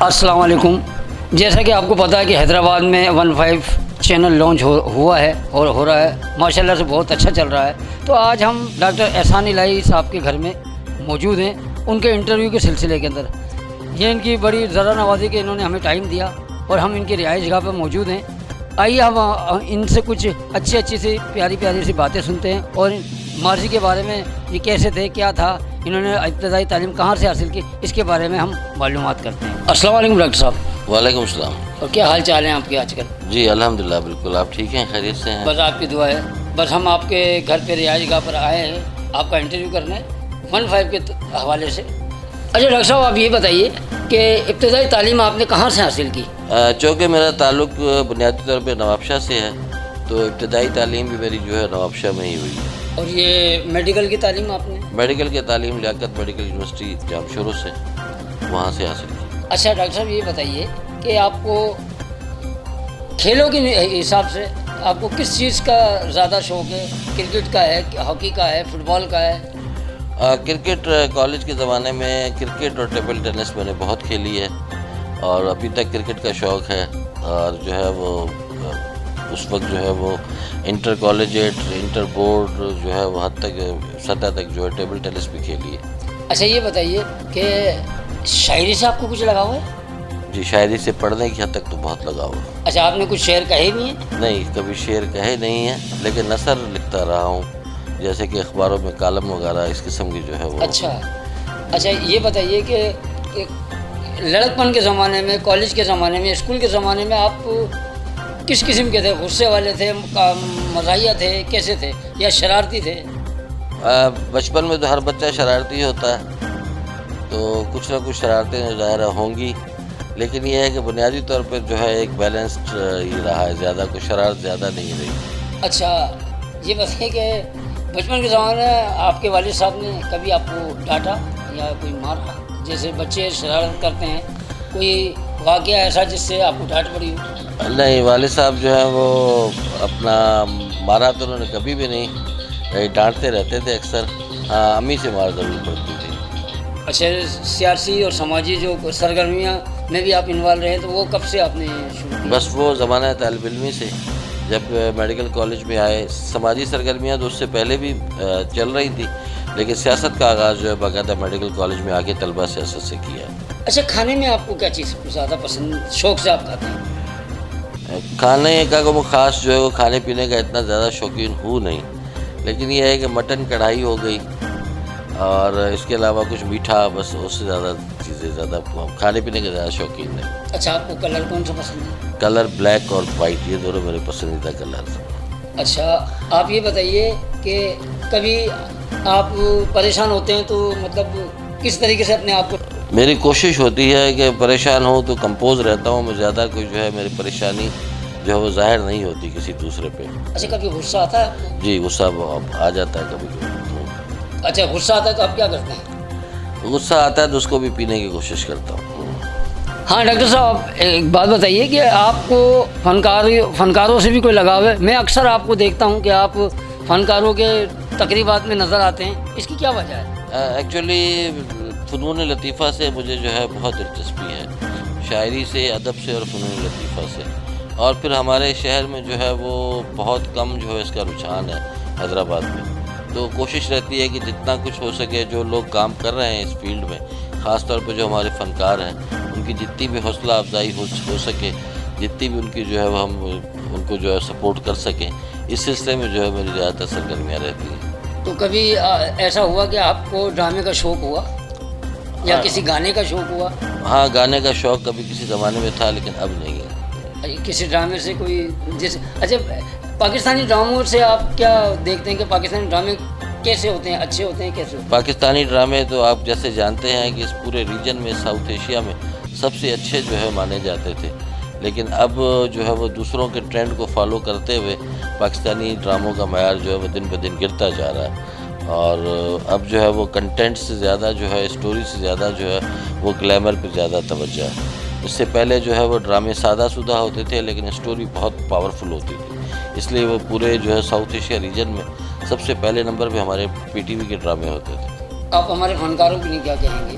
السلام علیکم. جیسا کہ آپ کو پتہ ہے کہ حیدرآباد میں 15 چینل لانچ ہوا ہے اور ہو رہا ہے، ماشاءاللہ سے بہت اچھا چل رہا ہے. تو آج ہم ڈاکٹر احسان الہی صاحب کے گھر میں موجود ہیں، ان کے انٹرویو کے سلسلے کے اندر. یہ ان کی بڑی ذرا نوازی کہ انہوں نے ہمیں ٹائم دیا اور ہم ان کی رہائش گاہ پر موجود ہیں. آئیے ہم ان سے کچھ اچھی سی پیاری سی باتیں سنتے ہیں اور ماضی کے بارے میں، یہ کیسے تھے، کیا تھا، انہوں نے ابتدائی تعلیم کہاں سے حاصل کی، اس کے بارے میں ہم معلومات کرتے ہیں. السلام علیکم ڈاکٹر صاحب. وعلیکم السلام. اور کیا حال چال ہیں آپ کے آج کل؟ جی الحمدللہ بالکل. آپ ٹھیک ہیں، خیریت سے ہیں؟ بس آپ کی دعا ہے. بس ہم آپ کے گھر پہ رہائش گاہ پر آئے ہیں آپ کا انٹرویو کرنے 15 کے حوالے سے. اچھا ڈاکٹر صاحب، آپ یہ بتائیے کہ ابتدائی تعلیم آپ نے کہاں سے حاصل کی؟ چونکہ میرا تعلق بنیادی طور پہ نوابشاہ سے ہے، تو ابتدائی تعلیم بھی میری جو ہے نوابشاہ میں ہی ہوئی ہے. اور یہ میڈیکل کی تعلیم آپ نے؟ میڈیکل کی تعلیم لیاقت میڈیکل یونیورسٹی جام شروع سے وہاں سے حاصل کی. اچھا ڈاکٹر صاحب، یہ بتائیے کہ آپ کو کھیلوں کے حساب سے آپ کو کس چیز کا زیادہ شوق ہے؟ کرکٹ کا ہے، ہاکی کا ہے، فٹ بال کا ہے؟ کرکٹ کالج کے زمانے میں کرکٹ اور ٹیبل ٹینس میں نے بہت کھیلی ہے، اور ابھی تک کرکٹ کا شوق ہے. اور جو ہے وہ اس وقت جو ہے وہ انٹر کالجیٹ، انٹر بورڈ جو ہے وہ حد تک سطح تک جو ہے ٹیبل ٹینس بھی کھیلی ہے. اچھا یہ بتائیے کہ شاعری سے آپ کو کچھ لگاؤ ہے؟ جی شاعری سے پڑھنے کی حد تک تو بہت لگاؤ ہے. اچھا آپ نے کچھ شعر کہے بھی ہیں؟ نہیں، کبھی شعر کہے نہیں ہیں، لیکن نثر لکھتا رہا ہوں، جیسے کہ اخباروں میں کالم وغیرہ اس قسم کی جو ہے وہ. اچھا یہ بتائیے کہ لڑکپن کے زمانے میں، کالج کے زمانے میں، اسکول کے زمانے میں آپ کس قسم کے تھے؟ غصے والے تھے، مزاحیہ تھے، کیسے تھے، یا شرارتی تھے؟ بچپن میں تو ہر بچہ شرارتی ہوتا ہے، تو کچھ نہ کچھ شرارتیں ظاہر ہوں گی، لیکن یہ ہے کہ بنیادی طور پہ جو ہے ایک بیلنسڈ ہی رہا ہے، زیادہ کوئی شرارت زیادہ نہیں رہی. اچھا یہ بتائیے کہ بچپن کے زمانے میں آپ کے والد صاحب نے کبھی آپ کو ڈانٹا یا کوئی مارا؟ جیسے بچے شرارت کرتے ہیں، کوئی واقعہ ایسا جس سے آپ کو ڈانٹ پڑی ہو؟ نہیں، والد صاحب جو ہیں وہ اپنا مارا تو انہوں نے کبھی بھی نہیں، ڈانٹتے رہتے تھے اکثر. ہاں، امی سے مار ضرور پڑتی تھی. اچھا سیاسی اور سماجی جو سرگرمیاں میں بھی آپ انوالو رہے، تو وہ کب سے آپ نے شروع کیا؟ بس وہ زمانہ طالب علمی سے، جب میڈیکل کالج میں آئے. سماجی سرگرمیاں تو اس سے پہلے بھی چل رہی تھی، لیکن سیاست کا آغاز جو ہے باقاعدہ میڈیکل کالج میں آ کے طلبہ سیاست سے کیا. اچھا کھانے میں آپ کو کیا چیز زیادہ پسند، شوق سے آپ کھاتے ہیں؟ کھانے کا وہ خاص جو ہے وہ کھانے پینے کا اتنا زیادہ شوقین ہوں نہیں، لیکن یہ ہے کہ مٹن کڑھائی ہو گئی، اور اس کے علاوہ کچھ میٹھا، بس اس سے زیادہ چیزیں زیادہ کھانے پینے کے زیادہ شوقین نہیں. اچھا آپ کو کلر کون سا پسند ہے؟ کلر بلیک اور وائٹ، یہ دونوں میرے پسندیدہ کلر ہیں. اچھا آپ یہ بتائیے کہ کبھی آپ پریشان ہوتے ہیں تو مطلب کس طریقے سے اپنے آپ کو؟ میری کوشش ہوتی ہے کہ پریشان ہوں تو کمپوز رہتا ہوں میں، زیادہ کوئی جو ہے میری پریشانی جو ہے وہ ظاہر نہیں ہوتی کسی دوسرے پہ. اچھا کبھی غصہ آتا ہے آپ کو؟ جی غصہ آ جاتا ہے کبھی کبھی. اچھا غصہ آتا ہے تو آپ کیا کرتے ہیں؟ غصہ آتا ہے تو اس کو بھی پینے کی کوشش کرتا ہوں. ہاں ڈاکٹر صاحب ایک بات بتائیے کہ آپ کو فنکاروں سے بھی کوئی لگاؤ ہے؟ میں اکثر آپ کو دیکھتا ہوں کہ آپ فنکاروں کے تقریبات میں نظر آتے ہیں، اس کی کیا وجہ ہے؟ ایکچولی فنون لطیفہ سے مجھے جو ہے بہت دلچسپی ہے، شاعری سے، ادب سے اور فنون لطیفہ سے. اور پھر ہمارے شہر میں جو ہے وہ بہت کم جو ہے اس کا رجحان ہے حیدرآباد میں، تو کوشش رہتی ہے کہ جتنا کچھ ہو سکے جو لوگ کام کر رہے ہیں اس فیلڈ میں، خاص طور پہ جو ہمارے فنکار ہیں، ان کی جتنی بھی حوصلہ افزائی ہو سکے، جتنی بھی ان کی جو ہے ہم ان کو جو ہے سپورٹ کر سکیں، اس سلسلے میں جو ہے میری زیادہ سرگرمیاں رہتی ہیں. تو کبھی ایسا ہوا کہ آپ کو ڈرامے کا شوق ہوا یا کسی گانے کا شوق ہوا؟ ہاں، گانے کا شوق کبھی کسی زمانے میں تھا، لیکن اب نہیں ہے. کسی ڈرامے سے کوئی اچھا پاکستانی ڈراموں سے آپ کیا دیکھتے ہیں کہ پاکستانی ڈرامے کیسے ہوتے ہیں، اچھے ہوتے ہیں کیسے ہوتے ہیں؟ پاکستانی ڈرامے تو آپ جیسے جانتے ہیں کہ اس پورے ریجن میں، ساؤتھ ایشیا میں سب سے اچھے جو ہے مانے جاتے تھے، لیکن اب جو ہے وہ دوسروں کے ٹرینڈ کو فالو کرتے ہوئے پاکستانی ڈراموں کا معیار جو ہے وہ دن بدن گرتا جا رہا ہے. اور اب جو ہے وہ کنٹینٹ سے زیادہ جو ہے اسٹوری سے زیادہ جو ہے وہ گلیمر پہ زیادہ توجہ ہے. اس سے پہلے جو ہے وہ ڈرامے سادہ سودہ ہوتے تھے، لیکن اسٹوری بہت پاورفل ہوتی تھی، اس لیے وہ پورے جو ہے ساؤتھ ایشیا ریجن میں سب سے پہلے نمبر پہ ہمارے پی ٹی وی کے ڈرامے ہوتے تھے. آپ ہمارے فنکاروں کے لیے کیا کہیں گے؟